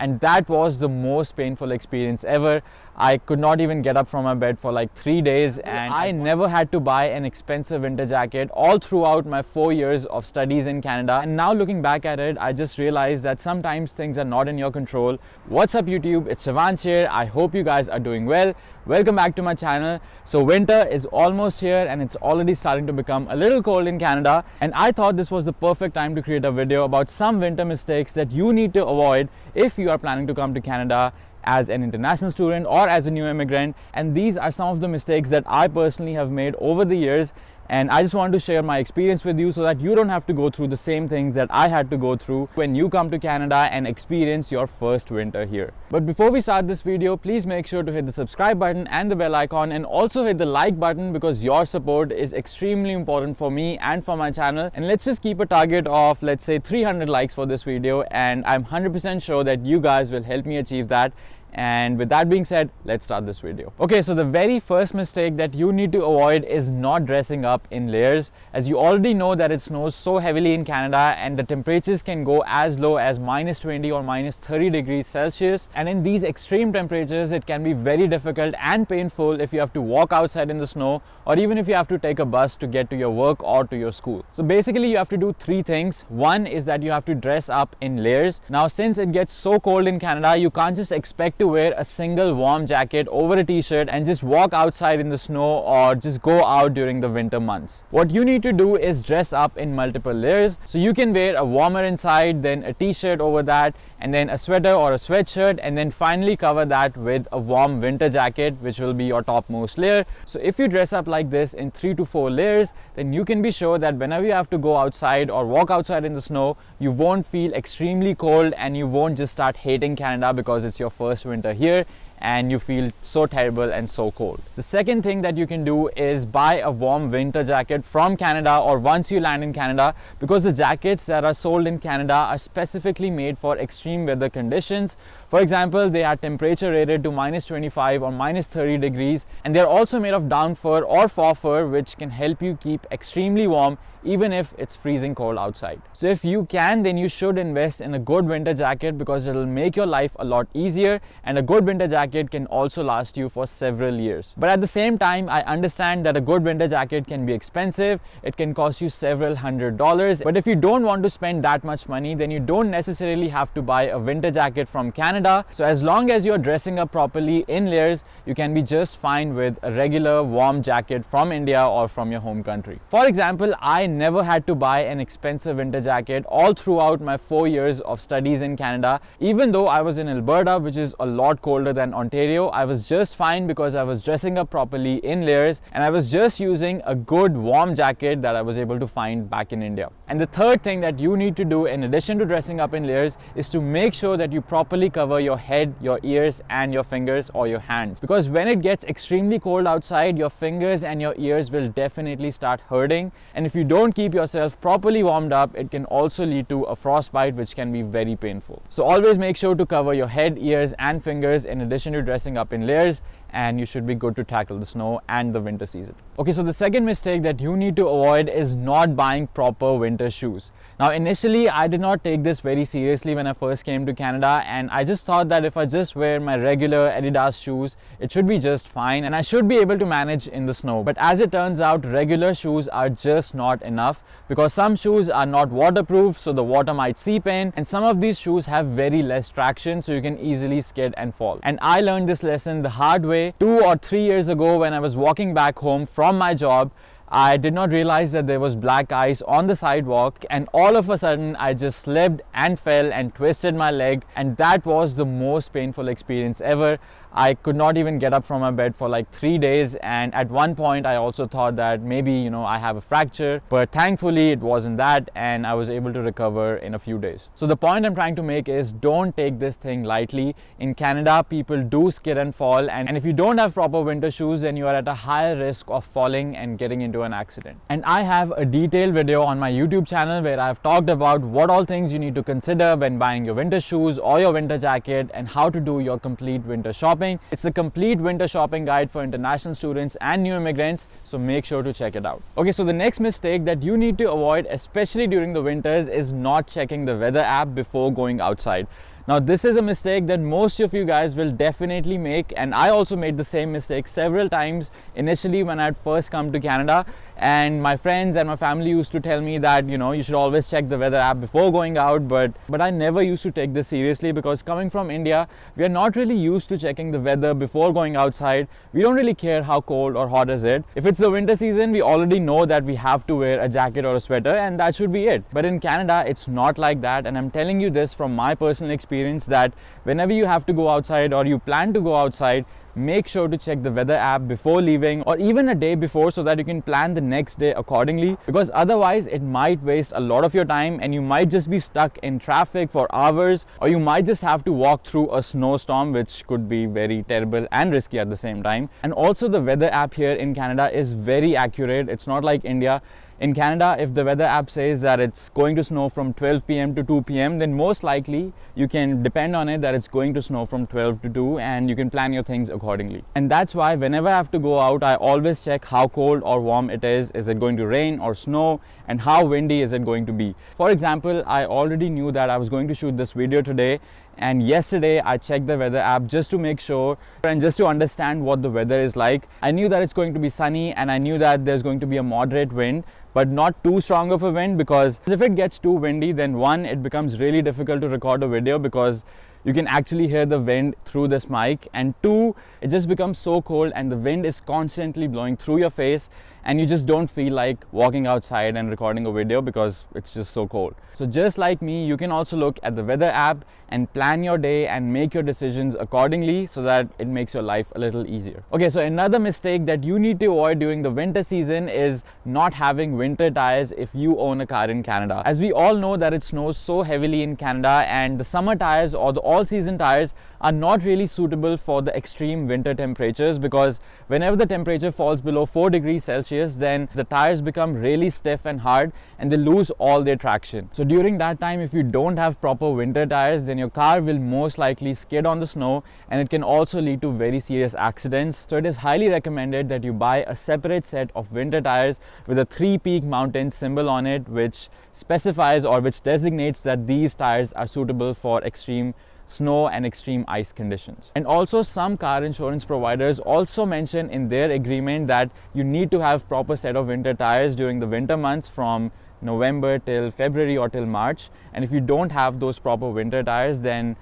and that was the most painful experience ever. I could not even get up from my bed for like 3 days, and I never had to buy an expensive winter jacket all throughout my 4 years of studies in Canada. And now looking back at it, I just realized that sometimes things are not in your control. What's up YouTube, it's Shivansh here. I hope you guys are doing well. Welcome back to my channel. So winter is almost here and it's already starting to become a little cold in Canada, and I thought this was the perfect time to create a video about some winter mistakes that you need to avoid if you are planning to come to Canada as an international student or as a new immigrant. And these are some of the mistakes that I personally have made over the years, and I just wanted to share my experience with you so that you don't have to go through the same things that I had to go through when you come to Canada and experience your first winter here. But before we start this video, please make sure to hit the subscribe button and the bell icon, and also hit the like button because your support is extremely important for me and for my channel. And let's just keep a target of, let's say, 300 likes for this video, and I'm 100% sure that you guys will help me achieve that. And with that being said, let's start this video. Okay, so the very first mistake that you need to avoid is not dressing up in layers. As you already know that it snows so heavily in Canada, and the temperatures can go as low as -20 or -30 degrees Celsius. And in these extreme temperatures, it can be very difficult and painful if you have to walk outside in the snow, or even if you have to take a bus to get to your work or to your school. So basically you have to do three things. One is that you have to dress up in layers. Now, since it gets so cold in Canada, you can't just expect to wear a single warm jacket over a t-shirt and just walk outside in the snow or just go out during the winter months. What you need to do is dress up in multiple layers. So you can wear a warmer inside, then a t-shirt over that, and then a sweater or a sweatshirt, and then finally cover that with a warm winter jacket, which will be your topmost layer. So if you dress up like this in 3 to 4 layers, then you can be sure that whenever you have to go outside or walk outside in the snow, you won't feel extremely cold, and you won't just start hating Canada because it's your first winter here and you feel so terrible and so cold. The second thing that you can do is buy a warm winter jacket from Canada, or once you land in Canada, because the jackets that are sold in Canada are specifically made for extreme weather conditions. For example, they are temperature rated to -25 or -30 degrees, and they're also made of down fur or faux fur, which can help you keep extremely warm even if it's freezing cold outside. So if you can, then you should invest in a good winter jacket because it'll make your life a lot easier, and a good winter jacket can also last you for several years. But at the same time, I understand that a good winter jacket can be expensive. It can cost you several $100s. But if you don't want to spend that much money, then you don't necessarily have to buy a winter jacket from Canada. So as long as you're dressing up properly in layers, you can be just fine with a regular warm jacket from India or from your home country. For example, I never had to buy an expensive winter jacket all throughout my 4 years of studies in Canada. Even though I was in Alberta, which is a lot colder than Ontario, I was just fine because I was dressing up properly in layers, and I was just using a good warm jacket that I was able to find back in India. And the third thing that you need to do in addition to dressing up in layers is to make sure that you properly cover your head, your ears, and your fingers or your hands. Because when it gets extremely cold outside, your fingers and your ears will definitely start hurting. And if you don't keep yourself properly warmed up, it can also lead to a frostbite, which can be very painful. So always make sure to cover your head, ears, and fingers in addition to dressing up in layers, and you should be good to tackle the snow and the winter season. Okay, so the second mistake that you need to avoid is not buying proper winter shoes. Now, initially, I did not take this very seriously when I first came to Canada, and I just thought that if I just wear my regular Adidas shoes, it should be just fine and I should be able to manage in the snow. But as it turns out, regular shoes are just not enough, because some shoes are not waterproof, so the water might seep in, and some of these shoes have very less traction, so you can easily skid and fall. And I learned this lesson the hard way 2 or 3 years ago when I was walking back home from my job. I did not realize that there was black ice on the sidewalk, and all of a sudden I just slipped and fell and twisted my leg, and that was the most painful experience ever. I could not even get up from my bed for like 3 days, and at one point I also thought that maybe I have a fracture, but thankfully it wasn't that, and I was able to recover in a few days. So the point I'm trying to make is, don't take this thing lightly. In Canada, people do skid and fall, and if you don't have proper winter shoes, then you are at a higher risk of falling and getting into an accident. And I have a detailed video on my YouTube channel where I've talked about what all things you need to consider when buying your winter shoes or your winter jacket, and how to do your complete winter shopping. It's a complete winter shopping guide for international students and new immigrants, so make sure to check it out. Okay, so the next mistake that you need to avoid, especially during the winters, is not checking the weather app before going outside. Now this is a mistake that most of you guys will definitely make, and I also made the same mistake several times initially when I had first come to Canada. And my friends and my family used to tell me that, you know, you should always check the weather app before going out, but I never used to take this seriously, because coming from India, we are not really used to checking the weather before going outside. We don't really care how cold or hot is it. If it's the winter season, we already know that we have to wear a jacket or a sweater, and that should be it. But in Canada, it's not like that, and I'm telling you this from my personal experience, that whenever you have to go outside or you plan to go outside, make sure to check the weather app before leaving, or even a day before, so that you can plan the next day accordingly, because otherwise it might waste a lot of your time and you might just be stuck in traffic for hours, or you might just have to walk through a snowstorm, which could be very terrible and risky at the same time. And also, the weather app here in Canada is very accurate. It's not like India. In Canada, if the weather app says that it's going to snow from 12 p.m. to 2 p.m., then most likely you can depend on it that it's going to snow from 12 to 2, and you can plan your things accordingly. And that's why whenever I have to go out, I always check how cold or warm it is it going to rain or snow, and how windy is it going to be. For example, I already knew that I was going to shoot this video today, and yesterday I checked the weather app just to make sure and just to understand what the weather is like. I knew that it's going to be sunny, and I knew that there's going to be a moderate wind, but not too strong of a wind, because if it gets too windy, then one, it becomes really difficult to record a video because you can actually hear the wind through this mic, and two, it just becomes so cold and the wind is constantly blowing through your face, and you just don't feel like walking outside and recording a video because it's just so cold. So just like me, you can also look at the weather app and plan your day and make your decisions accordingly, so that it makes your life a little easier. Okay, so another mistake that you need to avoid during the winter season is not having winter tires if you own a car in Canada. As we all know that it snows so heavily in Canada, and the summer tires or the all-season tires are not really suitable for the extreme winter temperatures, because whenever the temperature falls below 4 degrees Celsius, then the tires become really stiff and hard and they lose all their traction. So during that time, if you don't have proper winter tires, then your car will most likely skid on the snow, and it can also lead to very serious accidents. So it is highly recommended that you buy a separate set of winter tires with a 3-peak mountain symbol on it, which specifies or which designates that these tires are suitable for extreme snow and extreme ice conditions. And also, some car insurance providers also mention in their agreement that you need to have proper set of winter tires during the winter months from November till February or till March. And if you don't have those proper winter tires, then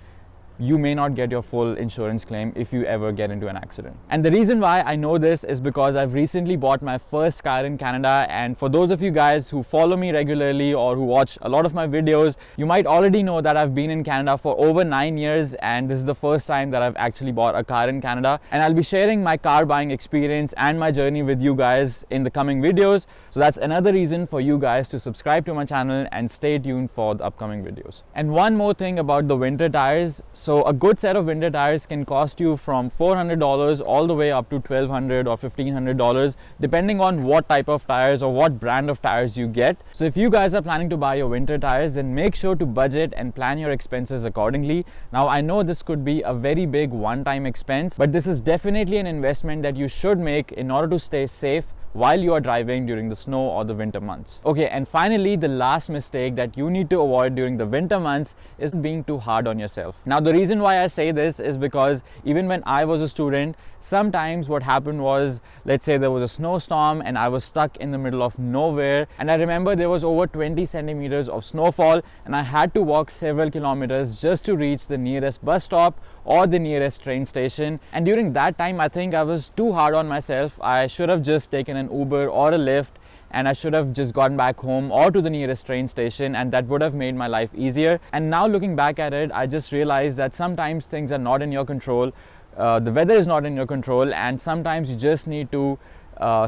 you may not get your full insurance claim if you ever get into an accident. And the reason why I know this is because I've recently bought my first car in Canada, and for those of you guys who follow me regularly or who watch a lot of my videos, you might already know that I've been in Canada for over 9 years, and this is the first time that I've actually bought a car in Canada. And I'll be sharing my car buying experience and my journey with you guys in the coming videos. So that's another reason for you guys to subscribe to my channel and stay tuned for the upcoming videos. And one more thing about the winter tires. So a good set of winter tires can cost you from $400 all the way up to $1,200 or $1,500, depending on what type of tires or what brand of tires you get. So if you guys are planning to buy your winter tires, then make sure to budget and plan your expenses accordingly. Now, I know this could be a very big one-time expense, but this is definitely an investment that you should make in order to stay safe while you are driving during the snow or the winter months. Okay, and finally, the last mistake that you need to avoid during the winter months is being too hard on yourself. Now, the reason why I say this is because even when I was a student, sometimes what happened was, let's say there was a snowstorm and I was stuck in the middle of nowhere, and I remember there was over 20 centimeters of snowfall, and I had to walk several kilometers just to reach the nearest bus stop or the nearest train station. And during that time, I think I was too hard on myself. I should have just taken an Uber or a Lyft, and I should have just gotten back home or to the nearest train station, and that would have made my life easier. And now looking back at it, I just realized that sometimes things are not in your control. The weather is not in your control, and sometimes you just need to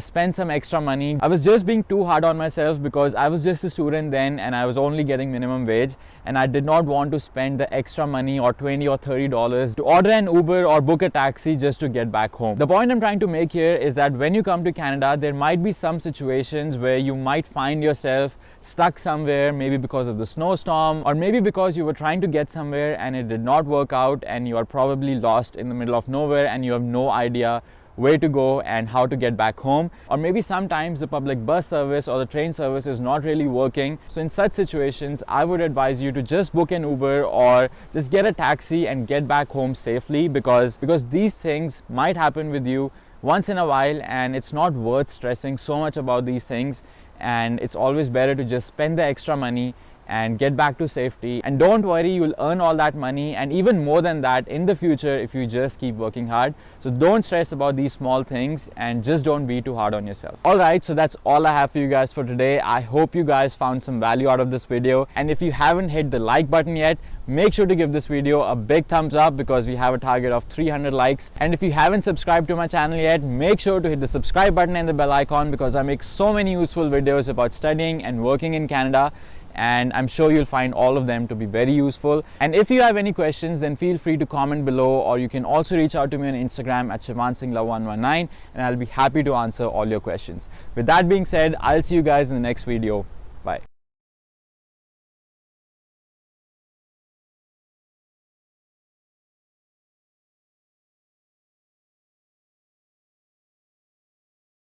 spend some extra money. I was just being too hard on myself because I was just a student then, and I was only getting minimum wage, and I did not want to spend the extra money or $20 or $30 to order an Uber or book a taxi just to get back home. The point I'm trying to make here is that when you come to Canada, there might be some situations where you might find yourself stuck somewhere, maybe because of the snowstorm, or maybe because you were trying to get somewhere and it did not work out, and you are probably lost in the middle of nowhere and you have no idea where to go and how to get back home. Or maybe sometimes the public bus service or the train service is not really working. So in such situations, I would advise you to just book an Uber or just get a taxi and get back home safely, because these things might happen with you once in a while, and it's not worth stressing so much about these things. And it's always better to just spend the extra money and get back to safety. And don't worry, you'll earn all that money and even more than that in the future if you just keep working hard. So don't stress about these small things and just don't be too hard on yourself. Alright, so that's all I have for you guys for today. I hope you guys found some value out of this video, and if you haven't hit the like button yet, make sure to give this video a big thumbs up because we have a target of 300 likes. And if you haven't subscribed to my channel yet, make sure to hit the subscribe button and the bell icon, because I make so many useful videos about studying and working in Canada, and I'm sure you'll find all of them to be very useful. And if you have any questions, then feel free to comment below, or you can also reach out to me on Instagram at Singla119, and I'll be happy to answer all your questions. With that being said, I'll see you guys in the next video. Bye.